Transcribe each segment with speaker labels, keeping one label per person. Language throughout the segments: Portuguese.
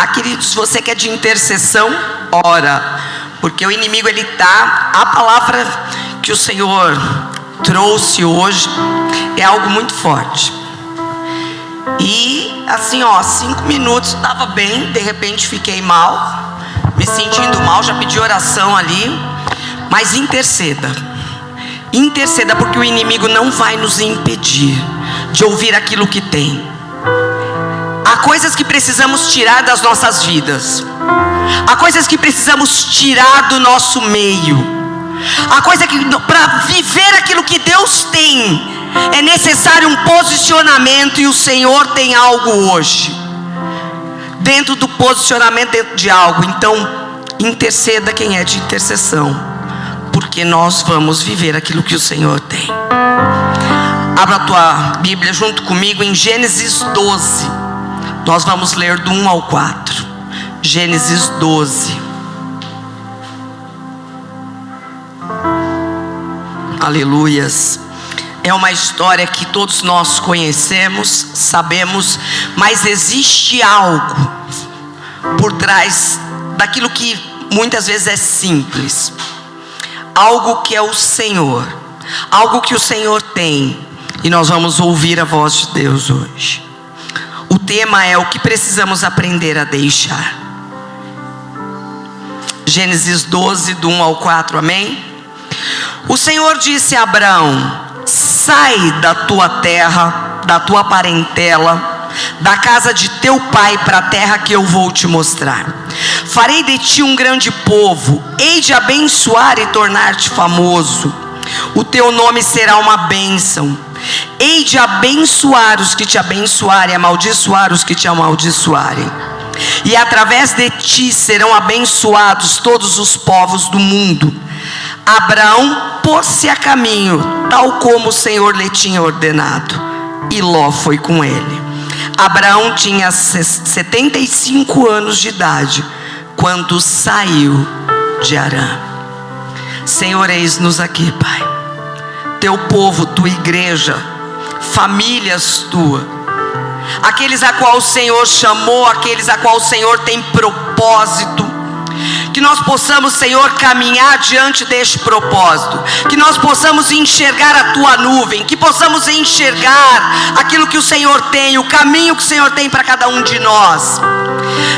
Speaker 1: Queridos, você que é de intercessão, ora, porque o inimigo a palavra que o Senhor trouxe hoje é algo muito forte. E assim, 5 minutos estava bem, de repente fiquei mal, me sentindo mal, já pedi oração ali. Mas interceda, porque o inimigo não vai nos impedir de ouvir aquilo que tem. Há coisas que precisamos tirar das nossas vidas, há coisas que precisamos tirar do nosso meio, há coisa que para viver aquilo que Deus tem é necessário um posicionamento, e o Senhor tem algo hoje. Dentro do posicionamento, dentro de algo. Então interceda quem é de intercessão, porque nós vamos viver aquilo que o Senhor tem. Abra a tua Bíblia junto comigo em Gênesis 12. Nós vamos ler do 1 ao 4. Gênesis 12. Aleluias. É uma história que todos nós conhecemos, sabemos, mas existe algo por trás daquilo que muitas vezes é simples. Algo que é o Senhor, algo que o Senhor tem, e nós vamos ouvir a voz de Deus hoje. O tema é o que precisamos aprender a deixar. Gênesis 12, do 1 ao 4, amém? O Senhor disse a Abraão: sai da tua terra, da tua parentela, da casa de teu pai, para a terra que eu vou te mostrar. Farei de ti um grande povo, hei de abençoar e tornar-te famoso. O teu nome será uma bênção. Hei de abençoar os que te abençoarem, amaldiçoar os que te amaldiçoarem. E através de ti serão abençoados todos os povos do mundo. Abraão pôs-se a caminho, tal como o Senhor lhe tinha ordenado, e Ló foi com ele. Abraão tinha 75 anos de idade quando saiu de Harã. Senhor, eis-nos aqui, Pai. Teu povo, tua igreja, famílias tuas, aqueles a qual o Senhor chamou, aqueles a qual o Senhor tem propósito. Que nós possamos, Senhor, caminhar diante deste propósito. Que nós possamos enxergar a tua nuvem. Que possamos enxergar aquilo que o Senhor tem, o caminho que o Senhor tem para cada um de nós.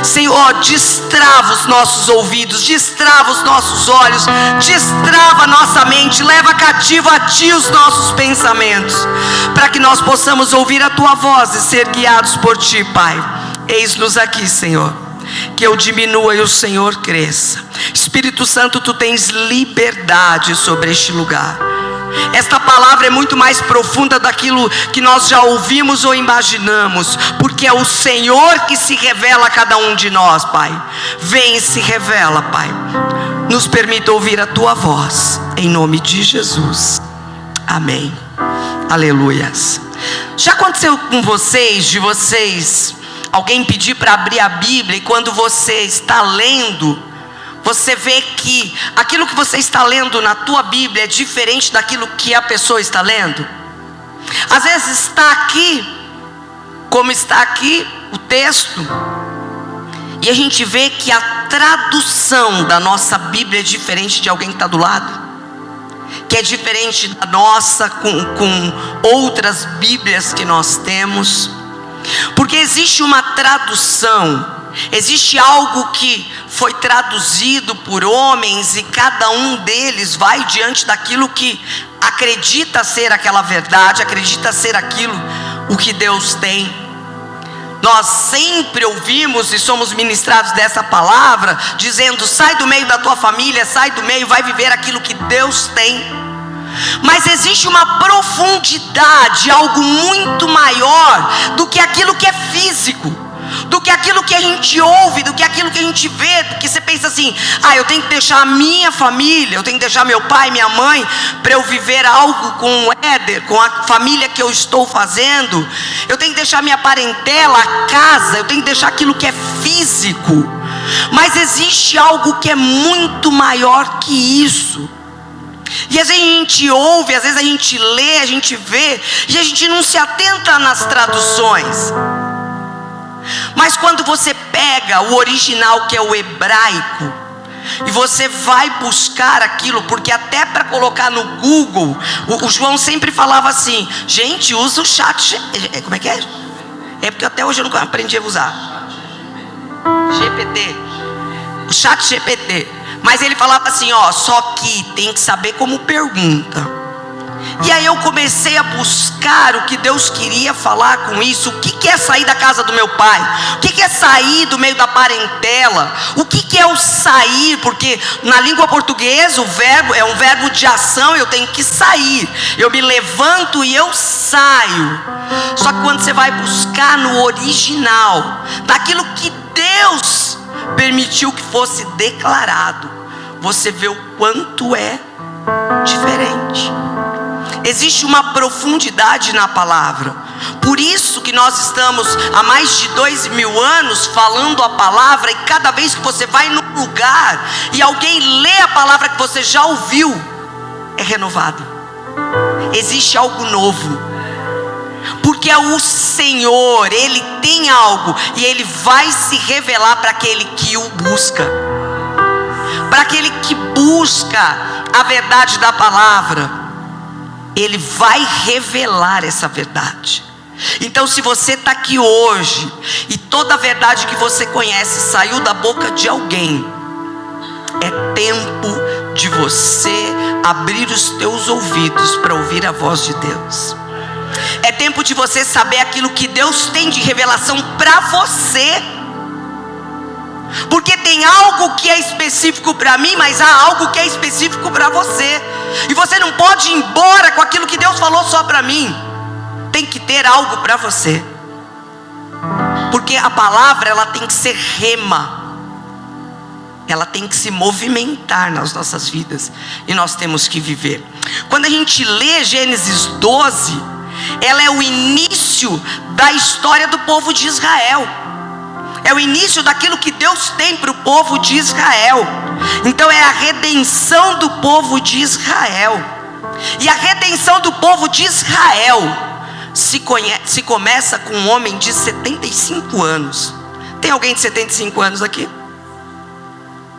Speaker 1: Senhor, destrava os nossos ouvidos, destrava os nossos olhos, destrava a nossa mente, leva cativo a ti os nossos pensamentos, para que nós possamos ouvir a tua voz e ser guiados por ti, Pai. Eis-nos aqui, Senhor. Que eu diminua e o Senhor cresça. Espírito Santo, tu tens liberdade sobre este lugar. Esta palavra é muito mais profunda daquilo que nós já ouvimos ou imaginamos, porque é o Senhor que se revela a cada um de nós, Pai. Vem e se revela, Pai. Nos permita ouvir a tua voz, em nome de Jesus. Amém. Aleluias. Já aconteceu com vocês, alguém pedir para abrir a Bíblia, e quando você está lendo, você vê que aquilo que você está lendo na tua Bíblia é diferente daquilo que a pessoa está lendo? Às vezes está aqui, como está aqui o texto, e a gente vê que a tradução da nossa Bíblia é diferente de alguém que está do lado, que é diferente da nossa com outras Bíblias que nós temos. Porque existe uma tradução, existe algo que foi traduzido por homens, e cada um deles vai diante daquilo que acredita ser aquela verdade, acredita ser aquilo o que Deus tem. Nós sempre ouvimos e somos ministrados dessa palavra, dizendo: sai do meio da tua família, sai do meio, vai viver aquilo que Deus tem. Mas existe uma profundidade, algo muito maior do que aquilo que é físico, do que aquilo que a gente ouve, do que aquilo que a gente vê. Porque você pensa assim: eu tenho que deixar a minha família, eu tenho que deixar meu pai, minha mãe, para eu viver algo com o Éder, com a família que eu estou fazendo. Eu tenho que deixar minha parentela, a casa, eu tenho que deixar aquilo que é físico. Mas existe algo que é muito maior que isso. E às vezes a gente ouve, às vezes a gente lê, a gente vê, e a gente não se atenta nas traduções. Mas quando você pega o original, que é o hebraico, e você vai buscar aquilo, porque até para colocar no Google, o João sempre falava assim: gente, usa o chat, como é que é? É porque até hoje eu não aprendi a usar GPT, o chat GPT. Mas ele falava assim, ó, só que tem que saber como pergunta. E aí eu comecei a buscar o que Deus queria falar com isso. O que é sair da casa do meu pai? O que é sair do meio da parentela? O que é o sair? Porque na língua portuguesa o verbo é um verbo de ação. Eu tenho que sair. Eu me levanto e eu saio. Só que quando você vai buscar no original, daquilo que Deus permitiu que fosse declarado, você vê o quanto é diferente. Existe uma profundidade na palavra. Por isso que nós estamos há mais de 2000 anos falando a palavra. E cada vez que você vai num lugar e alguém lê a palavra que você já ouviu, é renovado. Existe algo novo. Porque é o Senhor, Ele tem algo, e Ele vai se revelar para aquele que o busca. Para aquele que busca a verdade da palavra, Ele vai revelar essa verdade. Então, se você está aqui hoje e toda a verdade que você conhece saiu da boca de alguém, é tempo de você abrir os teus ouvidos para ouvir a voz de Deus. É tempo de você saber aquilo que Deus tem de revelação para você. Porque tem algo que é específico para mim, mas há algo que é específico para você. E você não pode ir embora com aquilo que Deus falou só para mim. Tem que ter algo para você. Porque a palavra, ela tem que ser rema. Ela tem que se movimentar nas nossas vidas. E nós temos que viver. Quando a gente lê Gênesis 12, ela é o início da história do povo de Israel. É o início daquilo que Deus tem para o povo de Israel. Então é a redenção do povo de Israel. E a redenção do povo de Israel se começa com um homem de 75 anos. Tem alguém de 75 anos aqui?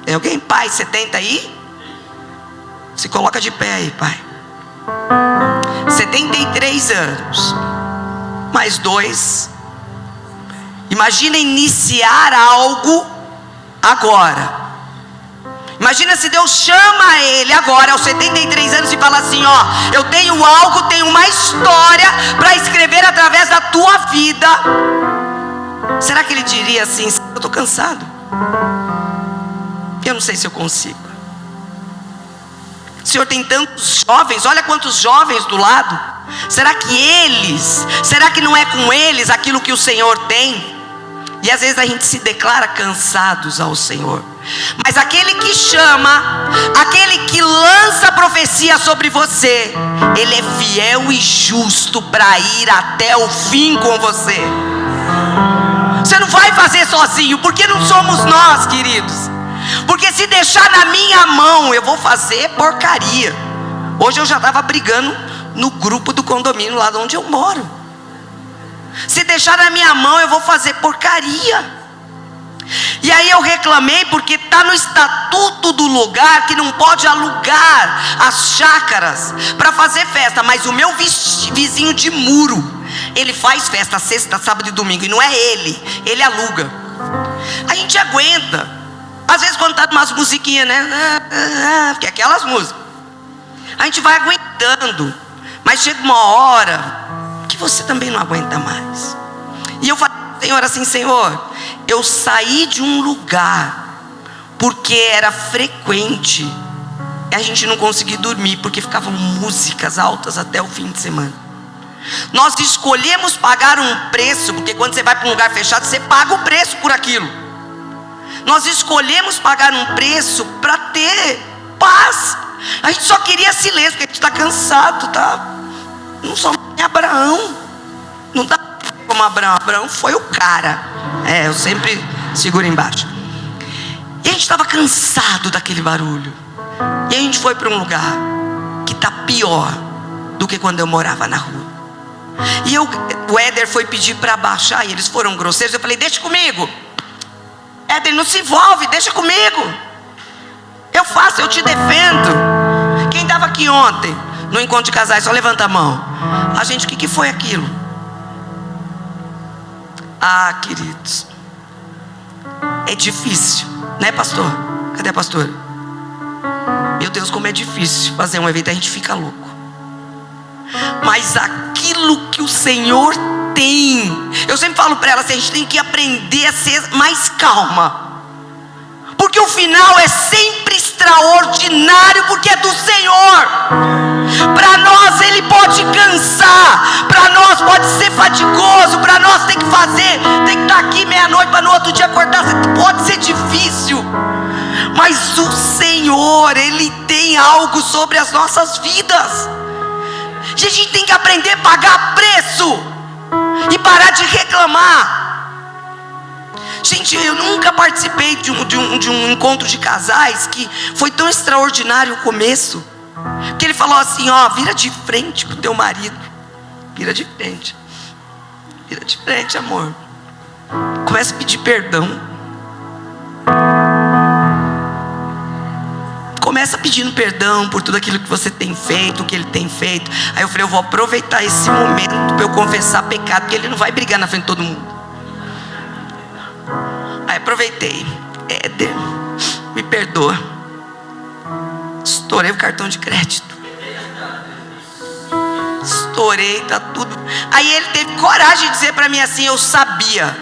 Speaker 1: Tem alguém? Pai, 70 aí? Se coloca de pé aí, pai. 73 anos. Mais 2. Imagina iniciar algo agora. Imagina se Deus chama ele agora aos 73 anos e fala assim, ó, eu tenho algo, tenho uma história para escrever através da tua vida. Será que ele diria assim, eu estou cansado, eu não sei se eu consigo. O Senhor tem tantos jovens, olha quantos jovens do lado. Será que não é com eles aquilo que o Senhor tem? E às vezes a gente se declara cansados ao Senhor. Mas aquele que chama, aquele que lança a profecia sobre você, Ele é fiel e justo para ir até o fim com você. Você não vai fazer sozinho, porque não somos nós, queridos. Porque se deixar na minha mão, eu vou fazer porcaria. Hoje eu já estava brigando no grupo do condomínio lá de onde eu moro. Se deixar na minha mão, eu vou fazer porcaria. E aí eu reclamei porque está no estatuto do lugar que não pode alugar as chácaras para fazer festa. Mas o meu vizinho de muro, ele faz festa sexta, sábado e domingo. E não é ele aluga. A gente aguenta. Às vezes quando está umas musiquinhas, né? Porque aquelas músicas, a gente vai aguentando. Mas chega uma hora que você também não aguenta mais. E eu falei, Senhor, assim, Senhor, eu saí de um lugar porque era frequente e a gente não conseguia dormir porque ficavam músicas altas até o fim de semana. Nós escolhemos pagar um preço, porque quando você vai para um lugar fechado, você paga o preço por aquilo. Nós escolhemos pagar um preço para ter paz. A gente só queria silêncio, porque a gente está cansado, tá? Não somos nem Abraão. Não dá como Abraão. Abraão foi o cara. Eu sempre seguro embaixo. E a gente estava cansado daquele barulho. E a gente foi para um lugar que está pior do que quando eu morava na rua. E o Éder foi pedir para baixar e eles foram grosseiros. Eu falei: deixa comigo, Éder, não se envolve, deixa comigo. Eu faço, eu te defendo. Quem estava aqui ontem no encontro de casais, só levanta a mão. A gente, o que foi aquilo? Ah, queridos, é difícil, né, pastor? Cadê a pastora? Meu Deus, como é difícil fazer um evento, a gente fica louco. Mas aquilo que o Senhor tem, eu sempre falo para ela assim: a gente tem que aprender a ser mais calma, porque o final é sempre extraordinário, porque é do Senhor. Para nós ele pode cansar, para nós pode ser fadigoso, para nós tem que fazer, tem que estar aqui meia-noite para no outro dia acordar, pode ser difícil, mas o Senhor, ele tem algo sobre as nossas vidas. A gente tem que aprender a pagar preço e parar de reclamar. Gente, eu nunca participei de um encontro de casais que foi tão extraordinário o começo, que ele falou assim: ó, vira de frente pro teu marido, vira de frente, amor, começa a pedir perdão. Começa pedindo perdão por tudo aquilo que você tem feito, o que ele tem feito. Aí eu falei: eu vou aproveitar esse momento para eu confessar pecado, porque ele não vai brigar na frente de todo mundo. Aí aproveitei: Éder, me perdoa, estourei o cartão de crédito, estourei, tá tudo. Aí ele teve coragem de dizer para mim assim: eu sabia.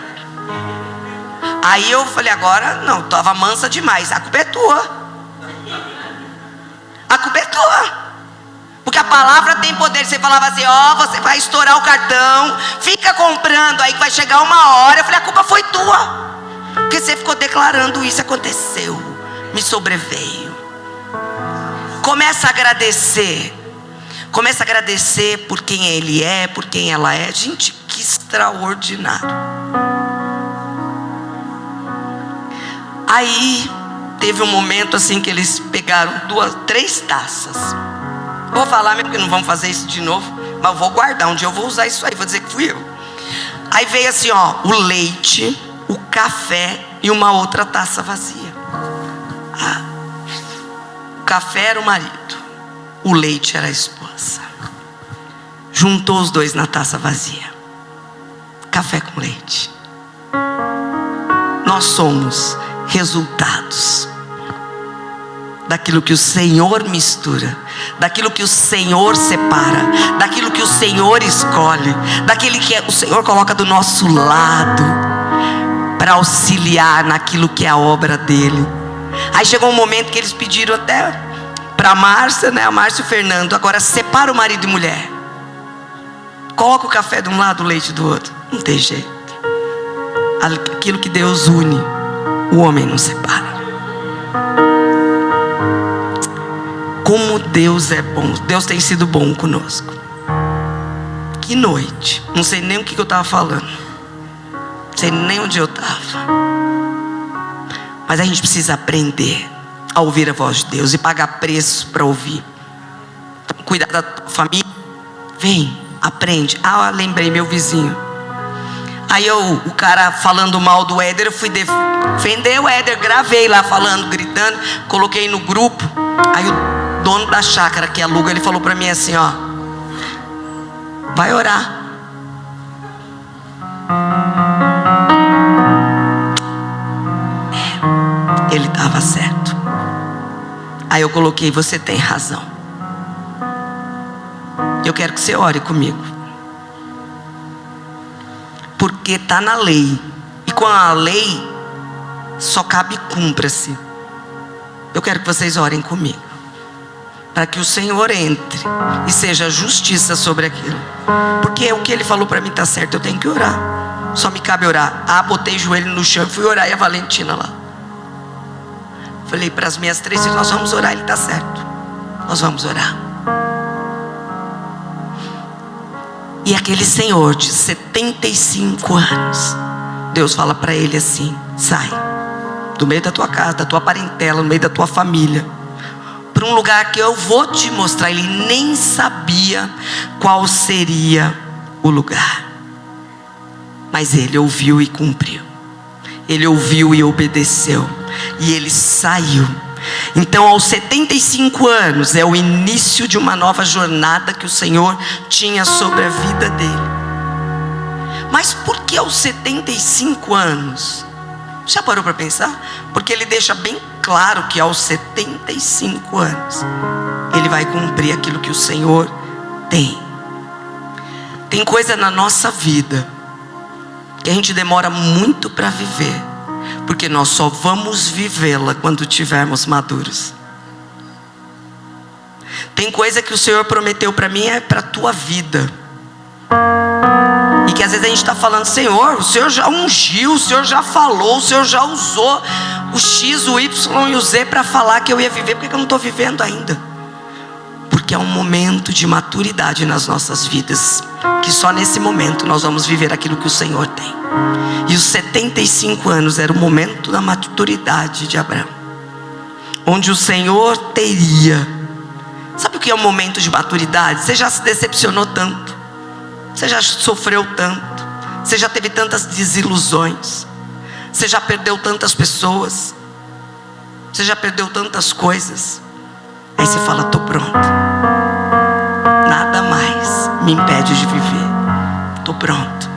Speaker 1: Aí eu falei: agora não, estava mansa demais, a culpa é tua. A culpa é tua, porque a palavra tem poder. Você falava assim: ó, você vai estourar o cartão, fica comprando, aí vai chegar uma hora. Eu falei: a culpa foi tua, porque você ficou declarando isso. Aconteceu, me sobreveio. Começa a agradecer, começa a agradecer por quem ele é, por quem ela é. Gente, que extraordinário. Aí teve um momento assim que eles pegaram 3 taças. Eu vou falar mesmo, porque não vamos fazer isso de novo, mas eu vou guardar, um dia eu vou usar isso aí, vou dizer que fui eu. Aí veio assim, ó, o leite, o café e uma outra taça vazia. O café era o marido, o leite era a esposa. Juntou os dois na taça vazia, café com leite. Nós somos resultados daquilo que o Senhor mistura, daquilo que o Senhor separa, daquilo que o Senhor escolhe, daquele que o Senhor coloca do nosso lado para auxiliar naquilo que é a obra dele. Aí chegou um momento que eles pediram até para a Márcia, né? A Márcia e o Fernando: agora separa o marido e mulher, coloca o café de um lado, o leite do outro. Não tem jeito. Aquilo que Deus une, o homem não separa. Como Deus é bom. Deus tem sido bom conosco. Que noite. Não sei nem o que eu estava falando, não sei nem onde eu estava. Mas a gente precisa aprender a ouvir a voz de Deus e pagar preço para ouvir. Então, cuidar da tua família. Vem, aprende. Ah, lembrei, meu vizinho. Aí o cara falando mal do Éder, eu fui defender o Éder, gravei lá falando, gritando, coloquei no grupo. Aí o dono da chácara que aluga, ele falou para mim assim, ó: vai orar. Ele estava certo. Aí eu coloquei: você tem razão. Eu quero que você ore comigo, porque está na lei, e com a lei só cabe cumpra-se. Eu quero que vocês orem comigo, para que o Senhor entre e seja justiça sobre aquilo, porque o que ele falou para mim está certo. Eu tenho que orar, só me cabe orar. Ah, botei o joelho no chão e fui orar. E a Valentina lá, falei para as minhas 3 filhas: nós vamos orar. Ele está certo, nós vamos orar. E aquele senhor de 75 anos, Deus fala para ele assim: sai do meio da tua casa, da tua parentela, no meio da tua família, para um lugar que eu vou te mostrar. Ele nem sabia qual seria o lugar. Mas ele ouviu e cumpriu. Ele ouviu e obedeceu. E ele saiu. Então, aos 75 anos, é o início de uma nova jornada que o Senhor tinha sobre a vida dele. Mas por que aos 75 anos? Já parou para pensar? Porque ele deixa bem claro que aos 75 anos ele vai cumprir aquilo que o Senhor tem. Tem coisa na nossa vida que a gente demora muito para viver, porque nós só vamos vivê-la quando tivermos maduros. Tem coisa que o Senhor prometeu para mim, é para a tua vida, e que às vezes a gente está falando: Senhor, o Senhor já ungiu, o Senhor já falou, o Senhor já usou o X, o Y e o Z para falar que eu ia viver. Por que eu não estou vivendo ainda? Porque é um momento de maturidade nas nossas vidas, que só nesse momento nós vamos viver aquilo que o Senhor tem. E os 75 anos era o momento da maturidade de Abraão, onde o Senhor teria. Sabe o que é um momento de maturidade? Você já se decepcionou tanto, você já sofreu tanto, você já teve tantas desilusões, você já perdeu tantas pessoas, você já perdeu tantas coisas. Aí você fala: estou pronto, nada mais me impede de viver, estou pronto.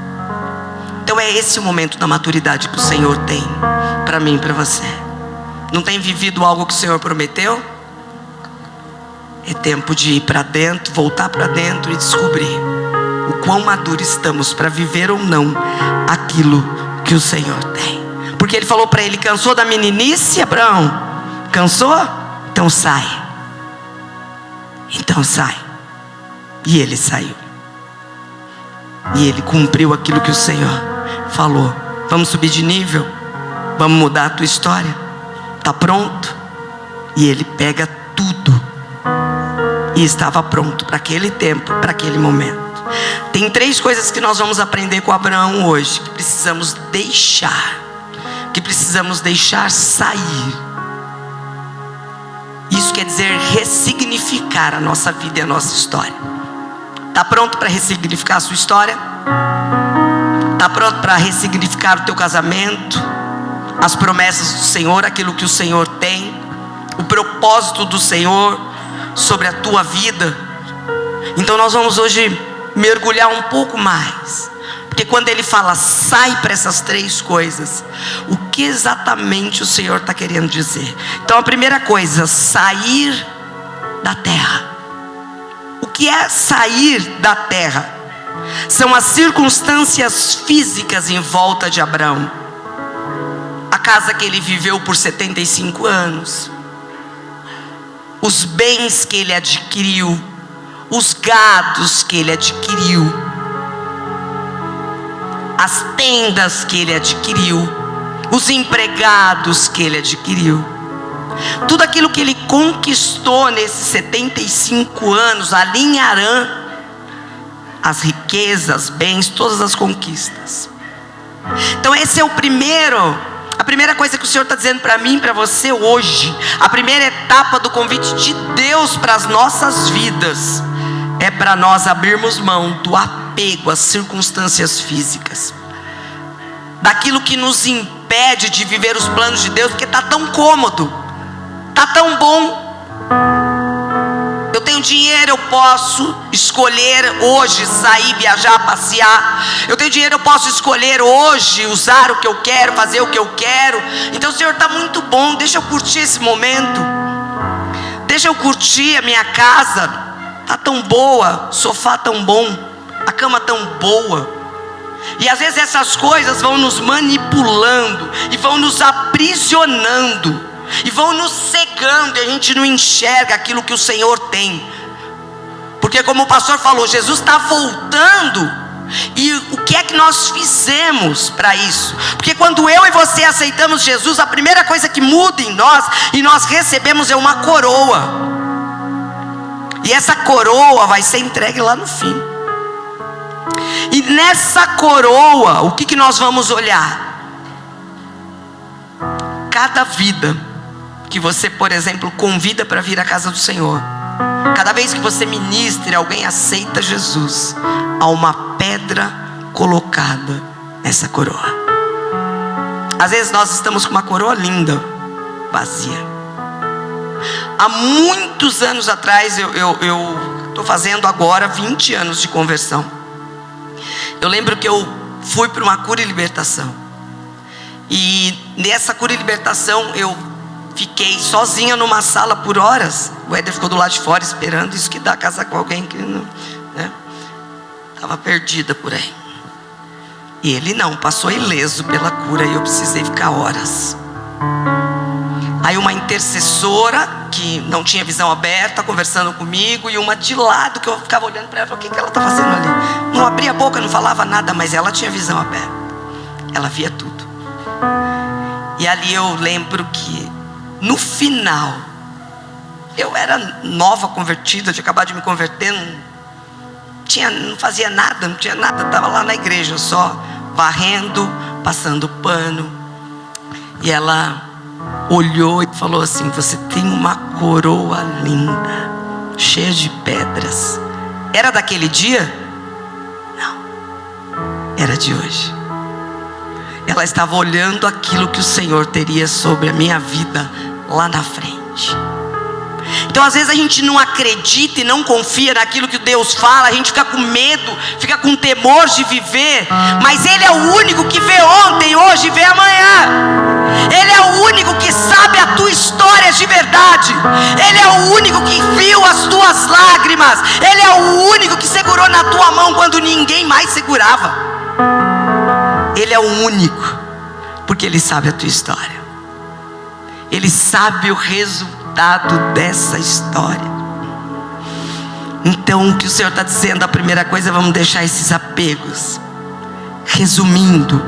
Speaker 1: Então é esse o momento da maturidade que o Senhor tem para mim e para você. Não tem vivido algo que o Senhor prometeu? É tempo de ir para dentro, voltar para dentro e descobrir o quão maduro estamos para viver ou não aquilo que o Senhor tem. Porque ele falou para ele: cansou da meninice, Abraão? Cansou? Então sai. Então sai. E ele saiu. E ele cumpriu aquilo que o Senhor falou. Vamos subir de nível? Vamos mudar a tua história? Está pronto? E ele pega tudo. E estava pronto para aquele tempo, para aquele momento. Tem 3 coisas que nós vamos aprender com Abraão hoje, que precisamos deixar, que precisamos deixar sair. Isso quer dizer ressignificar a nossa vida e a nossa história. Está pronto para ressignificar a sua história? Está pronto para ressignificar o teu casamento, as promessas do Senhor, aquilo que o Senhor tem, o propósito do Senhor sobre a tua vida? Então nós vamos hoje mergulhar um pouco mais, porque quando ele fala sai para essas 3 coisas, o que exatamente o Senhor está querendo dizer? Então a primeira coisa: sair da terra. O que é sair da terra? São as circunstâncias físicas em volta de Abraão. A casa que ele viveu por 75 anos, os bens que ele adquiriu, os gados que ele adquiriu, as tendas que ele adquiriu, os empregados que ele adquiriu, tudo aquilo que ele conquistou nesses 75 anos ali em Harã, as riquezas, bens, todas as conquistas. Então esse é a primeira coisa que o Senhor está dizendo para mim e para você hoje. A primeira etapa do convite de Deus para as nossas vidas é para nós abrirmos mão do apego às circunstâncias físicas, daquilo que nos impede de viver os planos de Deus, porque está tão cômodo, está tão bom. Eu tenho dinheiro, eu posso escolher hoje sair, viajar, passear. Eu tenho dinheiro, eu posso escolher hoje usar o que eu quero, fazer o que eu quero. Então o Senhor está muito bom, deixa eu curtir esse momento, deixa eu curtir a minha casa, está tão boa, o sofá tão bom, a cama tão boa. E às vezes essas coisas vão nos manipulando e vão nos aprisionando e vão nos cegando, e a gente não enxerga aquilo que o Senhor tem. Porque como o pastor falou, Jesus está voltando. E o que é que nós fizemos para isso? Porque quando eu e você aceitamos Jesus, a primeira coisa que muda em nós, e nós recebemos, é uma coroa. E essa coroa vai ser entregue lá no fim. E nessa coroa, o que nós vamos olhar? Cada vida que você, por exemplo, convida para vir à casa do Senhor, Cada vez que você ministra e alguém aceita Jesus, há uma pedra colocada nessa coroa. Às vezes nós estamos com uma coroa linda, vazia. Há muitos anos atrás, eu estou fazendo agora 20 anos de conversão. Eu lembro que eu fui para uma cura e libertação. E nessa cura e libertação eu fiquei sozinha numa sala por horas. O Éder ficou do lado de fora esperando. Isso que dá casar com alguém que não, né? Estava perdida por aí. E ele não, passou ileso pela cura. E eu precisei ficar horas. Aí uma intercessora que não tinha visão aberta conversando comigo, e uma de lado que eu ficava olhando para ela e falava: o que ela está fazendo ali? Não abria a boca, não falava nada, mas ela tinha visão aberta. Ela via tudo. E ali eu lembro que no final, eu era nova convertida, tinha acabado de me converter, não fazia nada, não tinha nada, estava lá na igreja só varrendo, passando pano. E ela olhou e falou assim: você tem uma coroa linda, cheia de pedras. Era daquele dia? Não, era de hoje. Ela estava olhando aquilo que o Senhor teria sobre a minha vida lá na frente. Então às vezes a gente não acredita e não confia naquilo que Deus fala. A gente fica com medo, fica com temor de viver. Mas Ele é o único que vê ontem, hoje e vê amanhã. Ele é o único que sabe a tua história de verdade. Ele é o único que viu as tuas lágrimas. Ele é o único que segurou na tua mão quando ninguém mais segurava. Ele é o único, porque Ele sabe a tua história. Ele sabe o resultado dessa história. Então o que o Senhor está dizendo, a primeira coisa, vamos deixar esses apegos. Resumindo,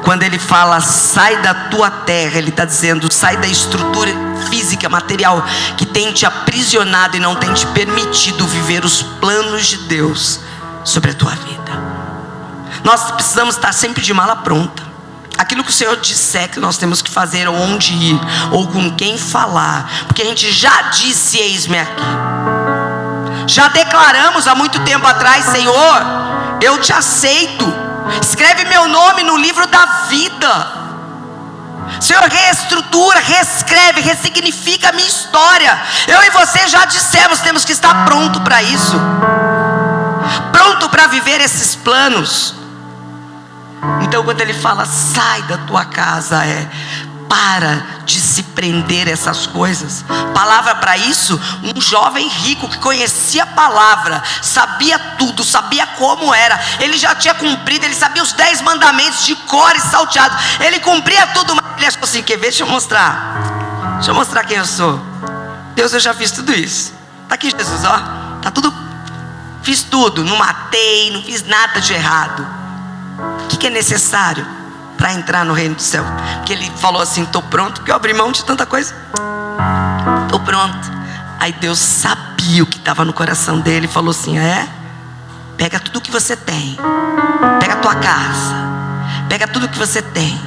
Speaker 1: quando Ele fala sai da tua terra, Ele está dizendo sai da estrutura física, material, que tem te aprisionado e não tem te permitido viver os planos de Deus sobre a tua vida. Nós precisamos estar sempre de mala pronta. Aquilo que o Senhor disser que nós temos que fazer, ou onde ir, ou com quem falar, porque a gente já disse: eis-me aqui. Já declaramos há muito tempo atrás: Senhor, eu te aceito, escreve meu nome no livro da vida. Senhor, reestrutura, reescreve, ressignifica a minha história. Eu e você já dissemos, temos que estar pronto para isso, pronto para viver esses planos. Então quando Ele fala sai da tua casa, para de se prender a essas coisas. Palavra para isso, um jovem rico que conhecia a palavra, sabia tudo, sabia como era. Ele já tinha cumprido, ele sabia os 10 mandamentos de cor e salteado. Ele cumpria tudo, mas ele achou assim: quer ver? Deixa eu mostrar quem eu sou. Deus, eu já fiz tudo isso. Está aqui Jesus, ó, tá tudo, fiz tudo, não matei, não fiz nada de errado. O que é necessário para entrar no reino do céu? Porque ele falou assim: estou pronto, porque eu abri mão de tanta coisa. Estou pronto. Aí Deus sabia o que estava no coração dele e falou assim: pega tudo que você tem, pega a tua casa, pega tudo que você tem,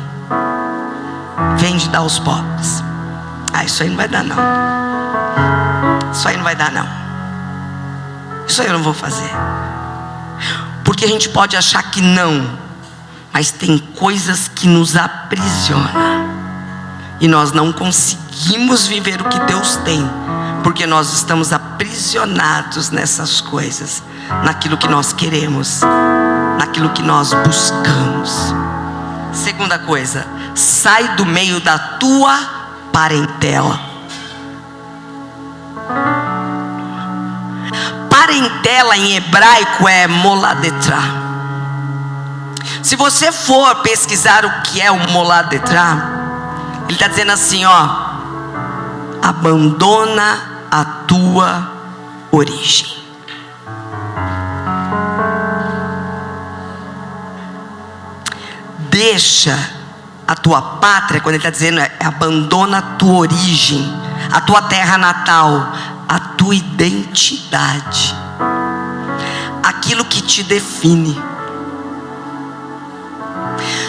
Speaker 1: vende e dá aos pobres. Isso aí não vai dar não. Isso aí não vai dar não. Isso aí eu não vou fazer. Porque a gente pode achar que não, mas tem coisas que nos aprisionam, e nós não conseguimos viver o que Deus tem, porque nós estamos aprisionados nessas coisas, naquilo que nós queremos, naquilo que nós buscamos. Segunda coisa, sai do meio da tua parentela. Parentela em hebraico é moladetra. Se você for pesquisar o que é o moladetra, ele está dizendo assim, abandona a tua origem. Deixa a tua pátria, quando ele está dizendo abandona a tua origem, a tua terra natal, a tua identidade, aquilo que te define.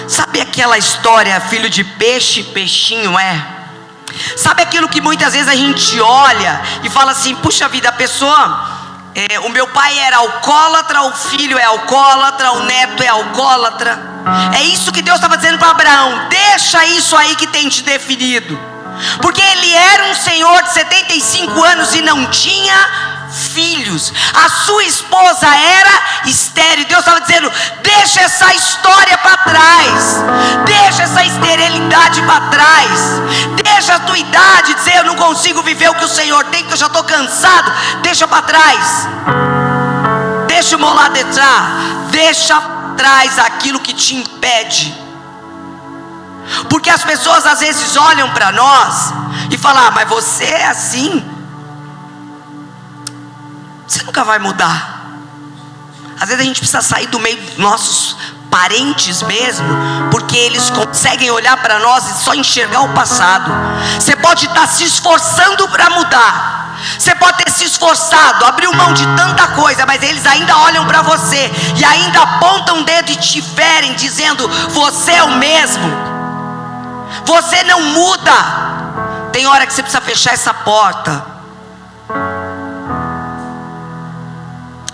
Speaker 1: Sabe aquela história, filho de peixe, peixinho é? Sabe aquilo que muitas vezes a gente olha e fala assim: puxa vida, a pessoa, o meu pai era alcoólatra, o filho é alcoólatra, o neto é alcoólatra. É isso que Deus estava dizendo para Abraão: deixa isso aí que tem te definido. Porque ele era um senhor de 75 anos e não tinha filhos. A sua esposa era estéril. Deus estava dizendo: deixa essa história para trás, deixa essa esterilidade para trás, deixa a tua idade dizer: eu não consigo viver o que o Senhor tem, que eu já estou cansado. Deixa para trás, deixa o molar detrás, deixa atrás aquilo que te impede. Porque as pessoas às vezes olham para nós e falam: mas você é assim, você nunca vai mudar. Às vezes a gente precisa sair do meio dos nossos parentes mesmo, porque eles conseguem olhar para nós e só enxergar o passado. Você pode estar se esforçando para mudar, você pode ter se esforçado, abriu mão de tanta coisa, mas eles ainda olham para você e ainda apontam o dedo e te ferem, dizendo: você é o mesmo, você não muda. Tem hora que você precisa fechar essa porta.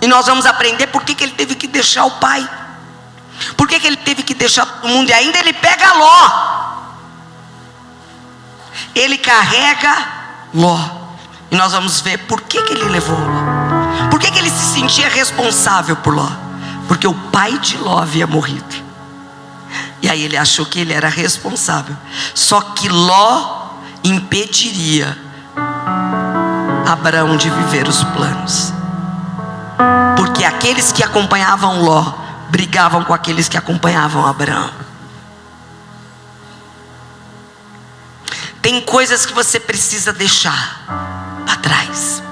Speaker 1: E nós vamos aprender por que ele teve que deixar o pai, por que ele teve que deixar todo mundo. E ainda ele pega Ló, ele carrega Ló. E nós vamos ver por que ele levou Ló, por que ele se sentia responsável por Ló. Porque o pai de Ló havia morrido, e aí ele achou que ele era responsável. Só que Ló impediria Abraão de viver os planos, porque aqueles que acompanhavam Ló brigavam com aqueles que acompanhavam Abraão. Tem coisas que você precisa deixar para trás,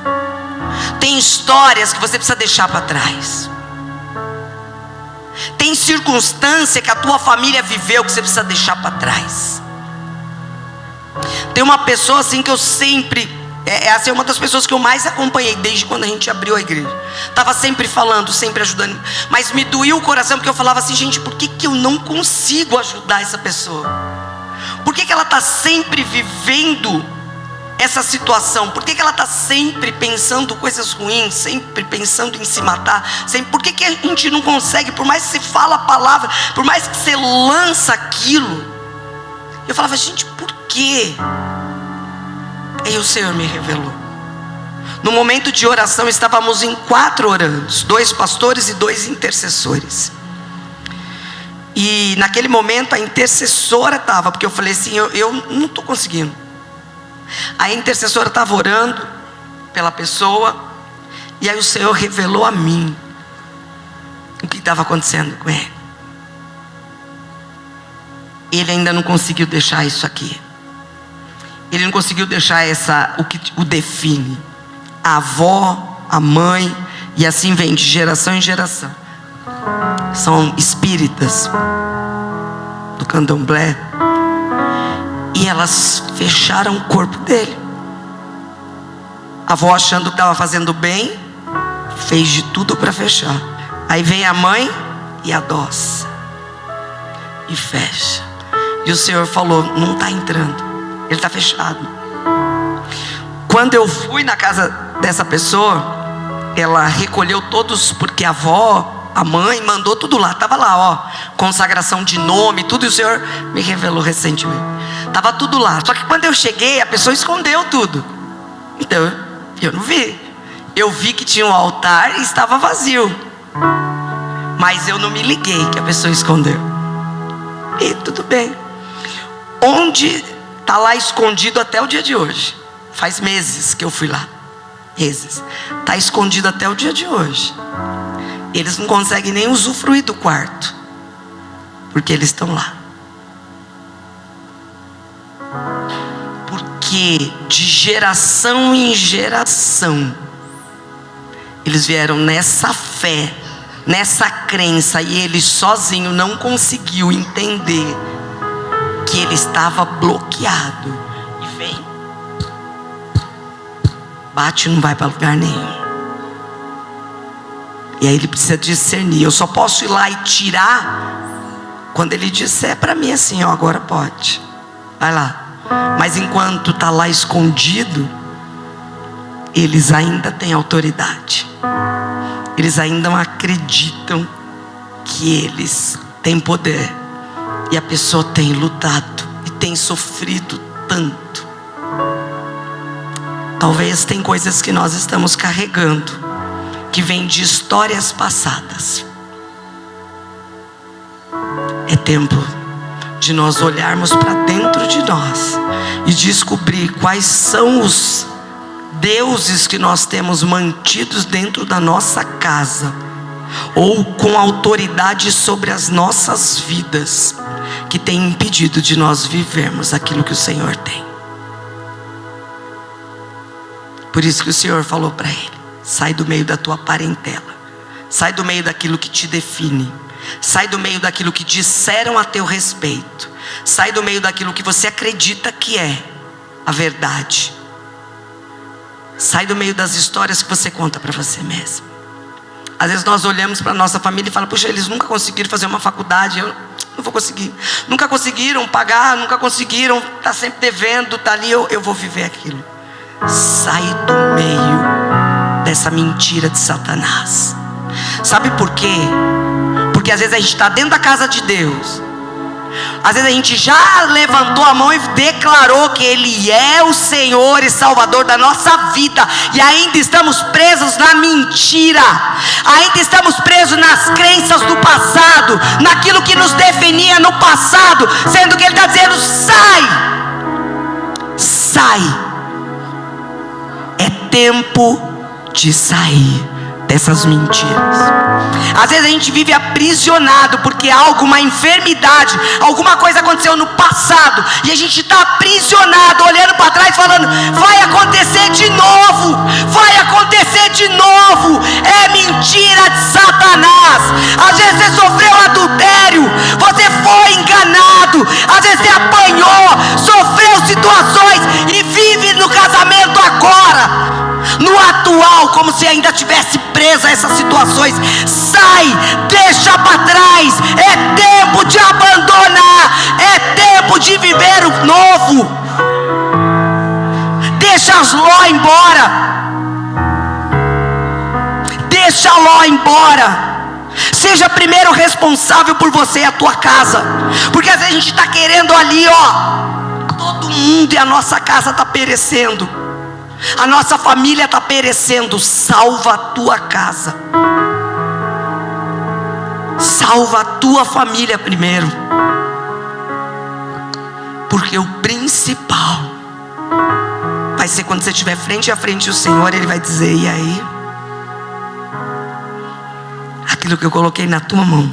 Speaker 1: tem histórias que você precisa deixar para trás, tem circunstância que a tua família viveu que você precisa deixar para trás. Tem uma pessoa assim que eu sempre, essa é uma das pessoas que eu mais acompanhei desde quando a gente abriu a igreja. Estava sempre falando, sempre ajudando, mas me doía o coração, porque eu falava assim: gente, por que eu não consigo ajudar essa pessoa? Por que ela está sempre vivendo essa situação? Por que ela está sempre pensando coisas ruins, sempre pensando em se matar? Sempre? Por que a gente não consegue, por mais que você fala a palavra, por mais que você lança aquilo? Eu falava: gente, por quê? E o Senhor me revelou. No momento de oração, estávamos em 4 orando, 2 pastores e 2 intercessores. E naquele momento a intercessora estava, porque eu falei assim: eu não estou conseguindo. A intercessora estava orando pela pessoa, e aí o Senhor revelou a mim o que estava acontecendo com ele. Ele ainda não conseguiu deixar isso aqui. Ele não conseguiu deixar o que o define. A avó, a mãe, e assim vem de geração em geração. São espíritas do candomblé, e elas fecharam o corpo dele. A avó, achando que estava fazendo bem, fez de tudo para fechar. Aí vem a mãe e adoça e fecha. E o Senhor falou: não está entrando, ele está fechado. Quando eu fui na casa dessa pessoa, ela recolheu todos, porque a avó, a mãe, mandou tudo lá. Estava lá, ó, consagração de nome, tudo. E o Senhor me revelou recentemente. Estava tudo lá. Só que quando eu cheguei, a pessoa escondeu tudo. Então eu não vi. Eu vi que tinha um altar e estava vazio, mas eu não me liguei que a pessoa escondeu. E tudo bem. Onde está lá escondido até o dia de hoje. Faz meses que eu fui lá. Meses. Está escondido até o dia de hoje. Eles não conseguem nem usufruir do quarto, porque eles estão lá. Porque de geração em geração eles vieram nessa fé, nessa crença, e ele sozinho não conseguiu entender que ele estava bloqueado. E vem, bate e não vai para lugar nenhum. E aí ele precisa discernir. Eu só posso ir lá e tirar quando ele disser para mim assim: ó, agora pode, vai lá. mas enquanto está lá escondido, eles ainda têm autoridade. Eles ainda acreditam que eles têm poder. E a pessoa tem lutado e tem sofrido tanto. Talvez tem coisas que nós estamos carregando, que vêm de histórias passadas. É tempo de nós olharmos para dentro de nós e descobrir quais são os deuses que nós temos mantidos dentro da nossa casa, ou com autoridade sobre as nossas vidas, que tem impedido de nós vivermos aquilo que o Senhor tem. Por isso que o Senhor falou para ele: sai do meio da tua parentela, sai do meio daquilo que te define, sai do meio daquilo que disseram a teu respeito, sai do meio daquilo que você acredita que é a verdade, sai do meio das histórias que você conta para você mesmo. Às vezes nós olhamos para a nossa família e falamos: puxa, eles nunca conseguiram fazer uma faculdade, eu não vou conseguir. Nunca conseguiram pagar, nunca conseguiram, está sempre devendo, está ali, eu vou viver aquilo. Sai do meio dessa mentira de Satanás. Sabe por quê? Porque às vezes a gente está dentro da casa de Deus, às vezes a gente já levantou a mão e declarou que Ele é o Senhor e Salvador da nossa vida, e ainda estamos presos na mentira, ainda estamos presos nas crenças do passado, naquilo que nos definia no passado, sendo que Ele está dizendo: sai. É tempo de sair dessas mentiras. Às vezes a gente vive aprisionado porque uma enfermidade, alguma coisa aconteceu no passado, e a gente está aprisionado, olhando para trás, falando: vai acontecer de novo, vai acontecer de novo. É mentira de Satanás. Às vezes você sofreu adultério, você foi enganado, às vezes você apanhou, sofreu situações e vive no casamento agora, no atual, como se ainda tivesse preso a essas situações. Sai, deixa para trás. É tempo de abandonar, é tempo de viver o novo. Deixa Ló embora, deixa Ló embora. Seja primeiro responsável por você e a tua casa, porque às vezes a gente está querendo ali, todo mundo, e a nossa casa está perecendo, a nossa família está perecendo. Salva a tua casa, salva a tua família primeiro, porque o principal vai ser quando você estiver frente a frente do Senhor. Ele vai dizer: e aí? Aquilo que eu coloquei na tua mão,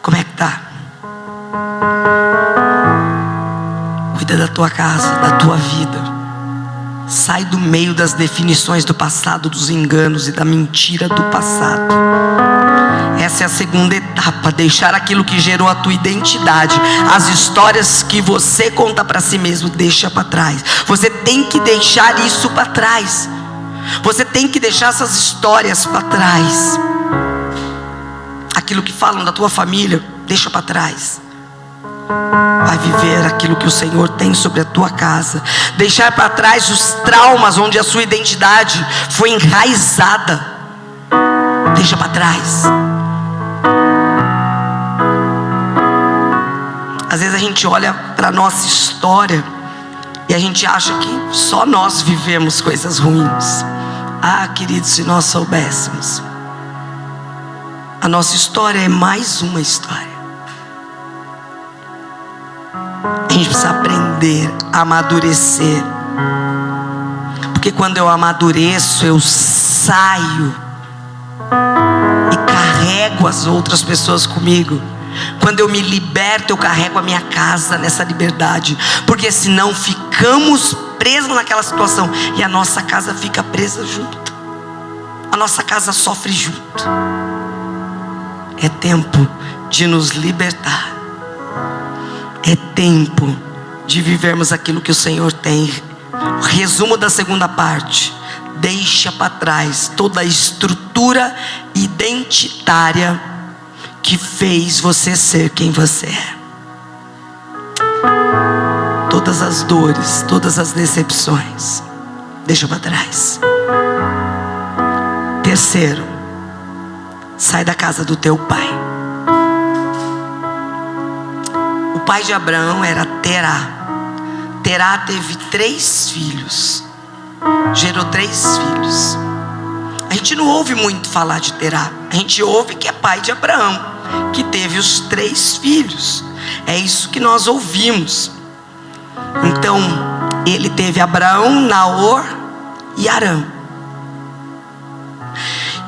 Speaker 1: como é que está? Cuida da tua casa, da tua vida. Sai do meio das definições do passado, dos enganos e da mentira do passado. Essa é a segunda etapa: deixar aquilo que gerou a tua identidade, as histórias que você conta para si mesmo, deixa para trás. Você tem que deixar isso para trás. Você tem que deixar essas histórias para trás. Aquilo que falam da tua família, deixa para trás. Vai viver aquilo que o Senhor tem sobre a tua casa. Deixar para trás os traumas onde a sua identidade foi enraizada. Deixa para trás. Às vezes a gente olha para a nossa história e a gente acha que só nós vivemos coisas ruins. Ah, queridos, se nós soubéssemos, a nossa história é mais uma história. A gente precisa aprender a amadurecer, porque quando eu amadureço, eu saio e carrego as outras pessoas comigo. Quando eu me liberto, eu carrego a minha casa nessa liberdade, porque senão ficamos presos naquela situação e a nossa casa fica presa junto, a nossa casa sofre junto. É tempo de nos libertar. É tempo de vivermos aquilo que o Senhor tem. O resumo da segunda parte: deixa para trás toda a estrutura identitária que fez você ser quem você é. todas as dores, todas as decepções, deixa para trás. Terceiro, sai da casa do teu pai. O pai de Abraão era Terá. Terá teve 3 filhos, gerou 3 filhos. A gente não ouve muito falar de Terá. A gente ouve que é pai de Abraão, que teve os 3 filhos. É isso que nós ouvimos. Então, ele teve Abraão, Naor e Harã.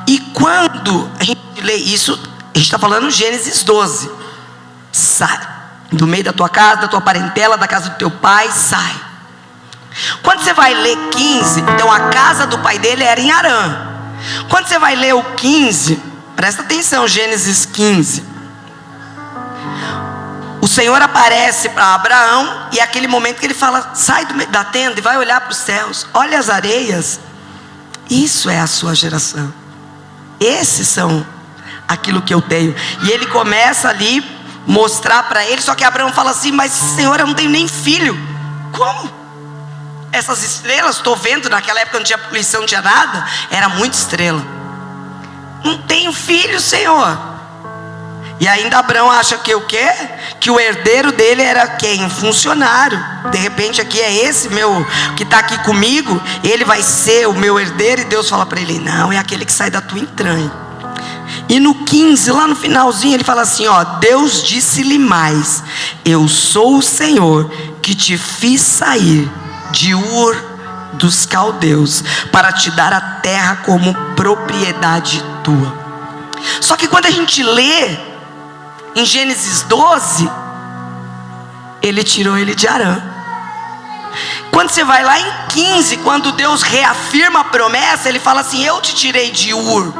Speaker 1: E quando a gente lê isso, a gente está falando Gênesis 12. Sai do meio da tua casa, da tua parentela, da casa do teu pai, sai. Quando você vai ler 15, então a casa do pai dele era em Harã. Quando você vai ler o 15, presta atenção, Gênesis 15. O Senhor aparece para Abraão, e é aquele momento que ele fala: sai da tenda e vai olhar para os céus, olha as areias. Isso é a sua geração. Esses são aquilo que eu tenho. E ele começa ali mostrar para ele. Só que Abraão fala assim: mas Senhor, eu não tenho nem filho. Como? Essas estrelas, estou vendo, naquela época não tinha poluição, não tinha nada, era muita estrela. Não tenho filho, Senhor. E ainda Abraão acha que o quê? Que o herdeiro dele era quem? Um funcionário. De repente aqui é esse meu, que está aqui comigo, ele vai ser o meu herdeiro. E Deus fala para ele: não, é aquele que sai da tua entranha. E no 15, lá no finalzinho, ele fala assim: ó, Deus disse-lhe mais: eu sou o Senhor que te fiz sair de Ur dos caldeus, para te dar a terra como propriedade tua. Só que quando a gente lê em Gênesis 12, ele tirou ele de Harã. Quando você vai lá em 15, quando Deus reafirma a promessa, ele fala assim: eu te tirei de Ur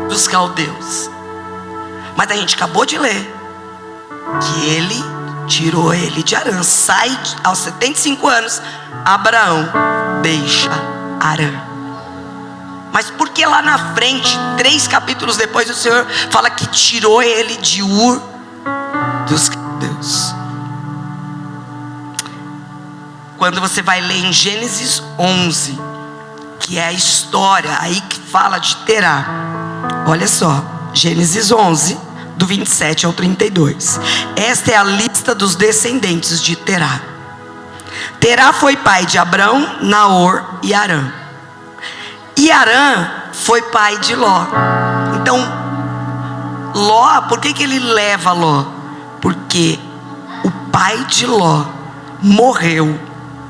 Speaker 1: dos caldeus. Mas a gente acabou de ler que ele tirou ele de Harã. Sai aos 75 anos, Abraão deixa Harã. Mas por que lá na frente, 3 capítulos depois, o Senhor fala que tirou ele de Ur dos caldeus? Quando você vai ler em Gênesis 11, que é a história aí que fala de Terá, olha só, Gênesis 11, do 27 ao 32. Esta é a lista dos descendentes de Terá. Terá foi pai de Abrão, Naor e Harã. E Harã foi pai de Ló. Então, Ló, por que ele leva Ló? Porque o pai de Ló morreu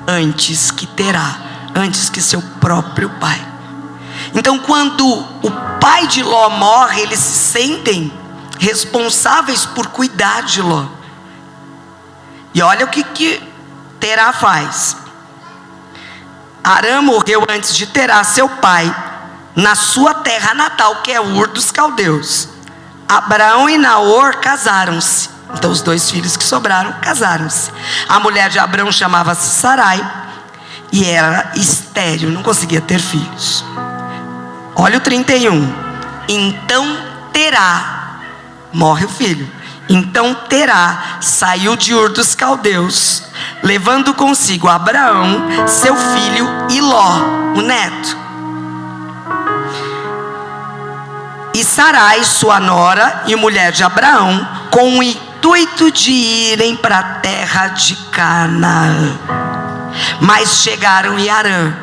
Speaker 1: antes que Terá, antes que seu próprio pai. Então, quando o pai de Ló morre, eles se sentem responsáveis por cuidar de Ló. E olha o que Terá faz. Harã morreu antes de Terá, seu pai, na sua terra natal, que é Ur dos caldeus. Abraão e Naor casaram-se. Então os 2 filhos que sobraram casaram-se. A mulher de Abraão chamava-se Sarai e era estéril, não conseguia ter filhos. Olha o 31. Então Terá, morre o filho. Então Terá saiu de Ur dos caldeus, levando consigo Abraão, seu filho, e Ló, o neto. E Sarai, sua nora e mulher de Abraão, com o intuito de irem para a terra de Canaã. Mas chegaram em Harã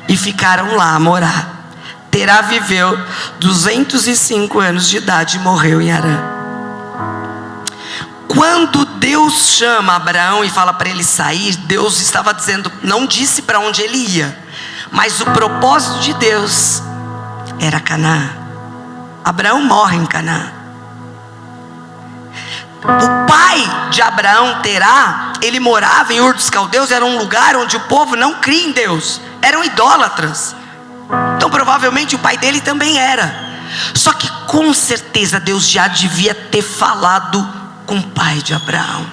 Speaker 1: e ficaram lá a morar. Terá viveu 205 anos de idade e morreu em Harã. Quando Deus chama Abraão e fala para ele sair, Deus estava dizendo, não disse para onde ele ia, mas o propósito de Deus era Canaã. Abraão morre em Canaã. O pai de Abraão, Terá, ele morava em Ur dos Caldeus, era um lugar onde o povo não cria em Deus, eram idólatras. Então provavelmente o pai dele também era. Só que com certeza Deus já devia ter falado com o pai de Abraão,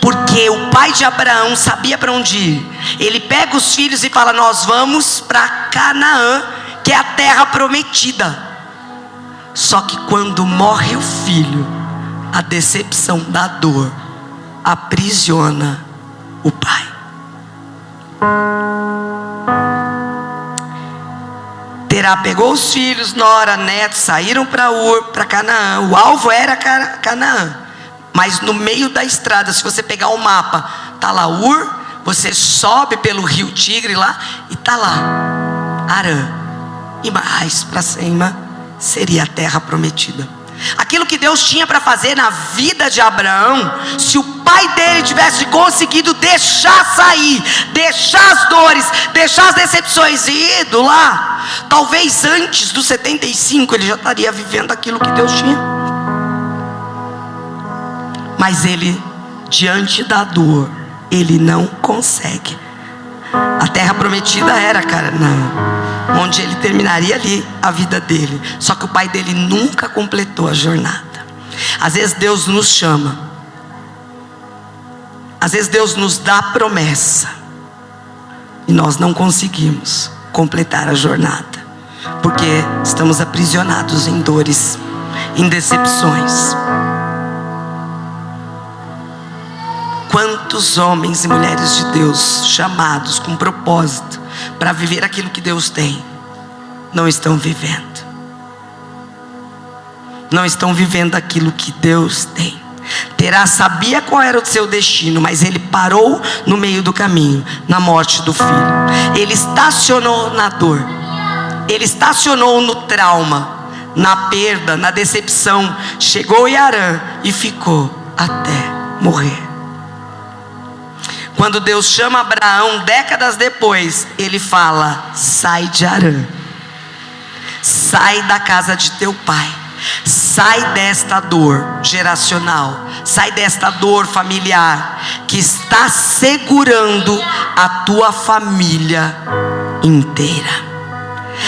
Speaker 1: porque o pai de Abraão sabia para onde ir. Ele pega os filhos e fala, nós vamos para Canaã, que é a terra prometida. Só que quando morre o filho, a decepção da dor aprisiona o pai. Terá pegou os filhos, nora, netos, saíram para Canaã. O alvo era Canaã, mas no meio da estrada, se você pegar o mapa, tá lá Ur, você sobe pelo rio Tigre lá e tá lá Harã, e mais para cima seria a terra prometida. Aquilo que Deus tinha para fazer na vida de Abraão, se o pai dele tivesse conseguido deixar sair, deixar as dores, deixar as decepções e ido lá, talvez antes dos 75 ele já estaria vivendo aquilo que Deus tinha. Mas ele, diante da dor, ele não consegue. A terra prometida era Canaã, onde ele terminaria ali a vida dele. Só que o pai dele nunca completou a jornada. Às vezes Deus nos chama, às vezes Deus nos dá promessa, e nós não conseguimos completar a jornada, porque estamos aprisionados em dores, em decepções. Quantos homens e mulheres de Deus chamados com propósito para viver aquilo que Deus tem, não estão vivendo. Não estão vivendo aquilo que Deus tem. Terá sabia qual era o seu destino, mas ele parou no meio do caminho, na morte do filho. Ele estacionou na dor, ele estacionou no trauma, na perda, na decepção. Chegou em Harã e ficou até morrer. Quando Deus chama Abraão, décadas depois, ele fala: sai de Harã, sai da casa de teu pai, sai desta dor geracional, sai desta dor familiar, que está segurando a tua família inteira.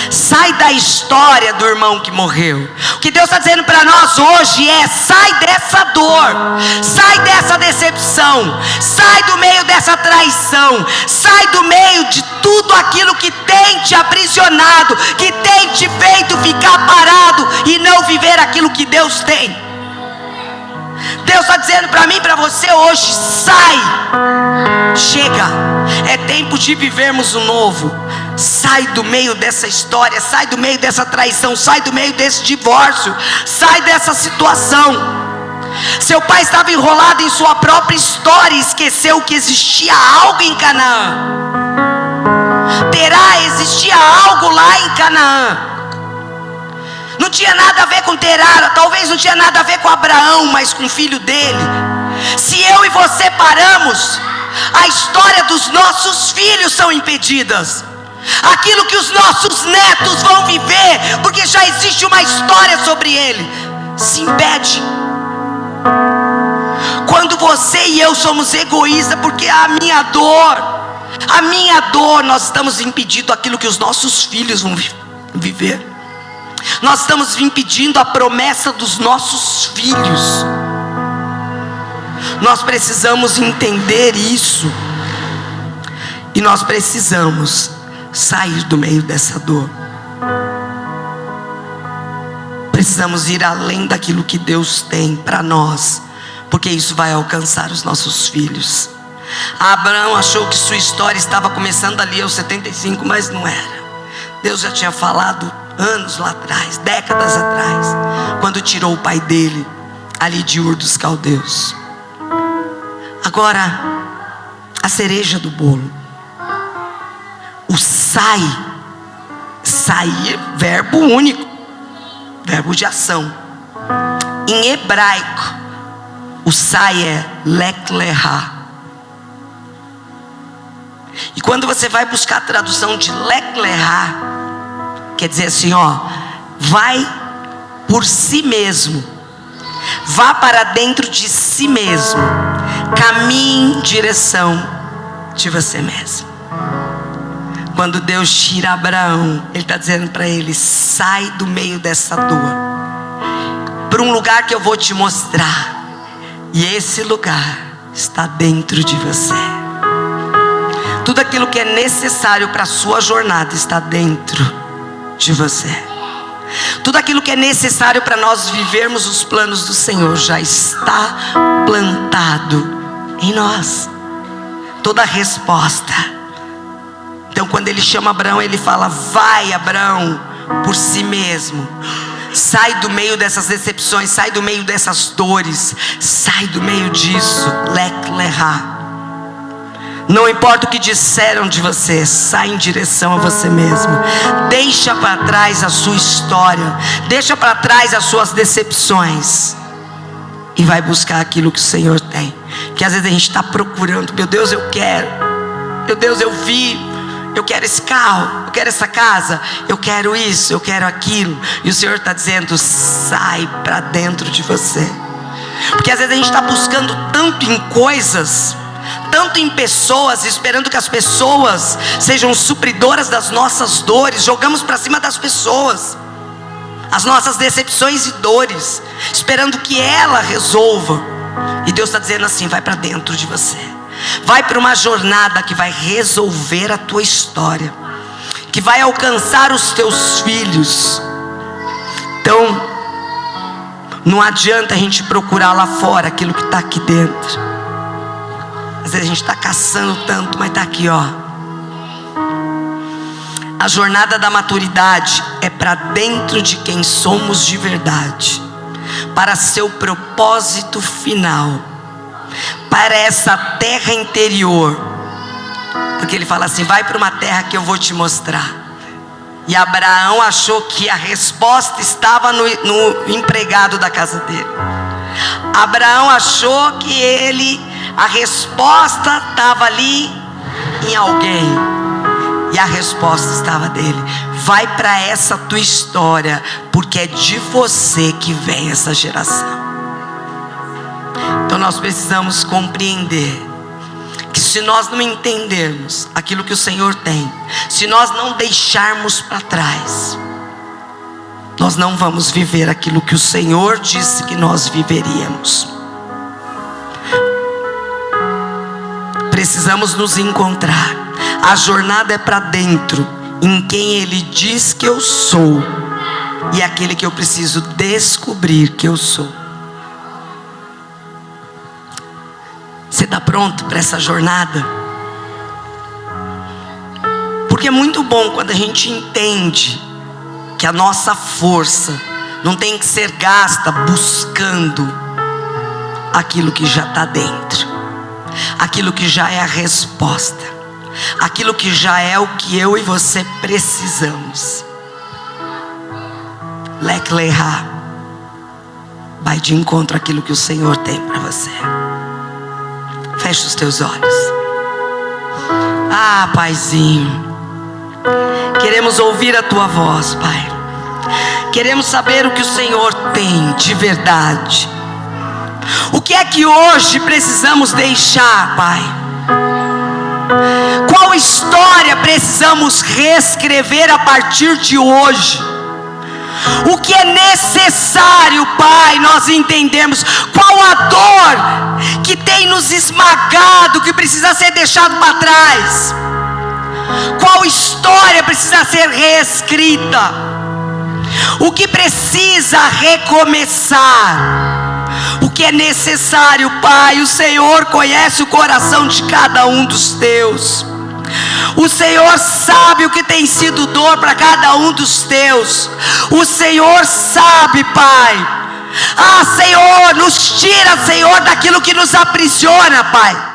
Speaker 1: Sai da história do irmão que morreu. O que Deus está dizendo para nós hoje é: sai dessa dor, sai dessa decepção, sai do meio dessa traição, sai do meio de tudo aquilo que tem te aprisionado, que tem te feito ficar parado e não viver aquilo que Deus tem. Deus está dizendo para mim e para você hoje: sai, chega, é tempo de vivermos o novo. Sai do meio dessa história, sai do meio dessa traição, sai do meio desse divórcio, sai dessa situação. Seu pai estava enrolado em sua própria história e esqueceu que existia algo em Canaã. Existia algo lá em Canaã. Não tinha nada a ver com Terá, talvez não tinha nada a ver com Abraão, mas com o filho dele. Se eu e você paramos, a história dos nossos filhos são impedidas. Aquilo que os nossos netos vão viver, porque já existe uma história sobre ele, se impede. Quando você e eu somos egoístas, porque a minha dor, nós estamos impedindo aquilo que os nossos filhos vão viver. Nós estamos impedindo a promessa dos nossos filhos. Nós precisamos entender isso, e nós precisamos sair do meio dessa dor. Precisamos ir além daquilo que Deus tem para nós, porque isso vai alcançar os nossos filhos. Abraão achou que sua história estava começando ali aos 75, mas não era. Deus já tinha falado anos lá atrás, décadas atrás, quando tirou o pai dele ali de Ur dos Caldeus. Agora, a cereja do bolo, o sair, verbo único, verbo de ação. Em hebraico, o sai é lek leha. E quando você vai buscar a tradução de lek leha, quer dizer assim, vai por si mesmo, vá para dentro de si mesmo, caminhe em direção de você mesmo. Quando Deus tira Abraão, Ele está dizendo para ele: sai do meio dessa dor, para um lugar que eu vou te mostrar, e esse lugar está dentro de você. Tudo aquilo que é necessário para a sua jornada está dentro de você. Tudo aquilo que é necessário para nós vivermos os planos do Senhor já está plantado em nós. Toda resposta Então quando ele chama Abraão, ele fala: vai, Abraão, por si mesmo. Sai do meio dessas decepções, sai do meio dessas dores, sai do meio disso. Lech lechá. Não importa o que disseram de você, sai em direção a você mesmo. Deixa para trás a sua história, deixa para trás as suas decepções e vai buscar aquilo que o Senhor tem. Que às vezes a gente está procurando: meu Deus, eu quero, meu Deus, eu vi, eu quero esse carro, eu quero essa casa, eu quero isso, eu quero aquilo. E o Senhor está dizendo: sai para dentro de você. Porque às vezes a gente está buscando tanto em coisas, tanto em pessoas, esperando que as pessoas sejam supridoras das nossas dores. Jogamos para cima das pessoas as nossas decepções e dores, esperando que ela resolva. E Deus está dizendo assim: vai para dentro de você. Vai para uma jornada que vai resolver a tua história, que vai alcançar os teus filhos. Então não adianta a gente procurar lá fora aquilo que está aqui dentro. Às vezes a gente está caçando tanto, mas está aqui, ó. A jornada da maturidade é para dentro de quem somos de verdade, para seu propósito final, para essa terra interior. Porque ele fala assim: vai para uma terra que eu vou te mostrar. E Abraão achou que a resposta estava no empregado da casa dele. Abraão achou que a resposta estava ali em alguém, e a resposta estava dele. Vai para essa tua história, porque é de você que vem essa geração. Então nós precisamos compreender que se nós não entendermos aquilo que o Senhor tem, se nós não deixarmos para trás, nós não vamos viver aquilo que o Senhor disse que nós viveríamos. Precisamos nos encontrar. A jornada é para dentro, em quem Ele diz que eu sou, e aquele que eu preciso descobrir que eu sou. Você está pronto para essa jornada? Porque é muito bom quando a gente entende que a nossa força não tem que ser gasta buscando aquilo que já está dentro, aquilo que já é a resposta, aquilo que já é o que eu e você precisamos. Lech lechá. Vai de encontro àquilo que o Senhor tem para você. Fecha os teus olhos. Ah, Paizinho, queremos ouvir a tua voz, Pai. Queremos saber o que o Senhor tem de verdade. O que é que hoje precisamos deixar, Pai? Qual história precisamos reescrever a partir de hoje? O que é necessário, Pai, nós entendemos? Qual a dor que tem nos esmagado, que precisa ser deixado para trás? Qual história precisa ser reescrita? O que precisa recomeçar? O que é necessário, Pai? O Senhor conhece o coração de cada um dos teus. O Senhor sabe o que tem sido dor para cada um dos teus. O Senhor sabe, Pai. Ah, Senhor, nos tira, Senhor, daquilo que nos aprisiona, Pai.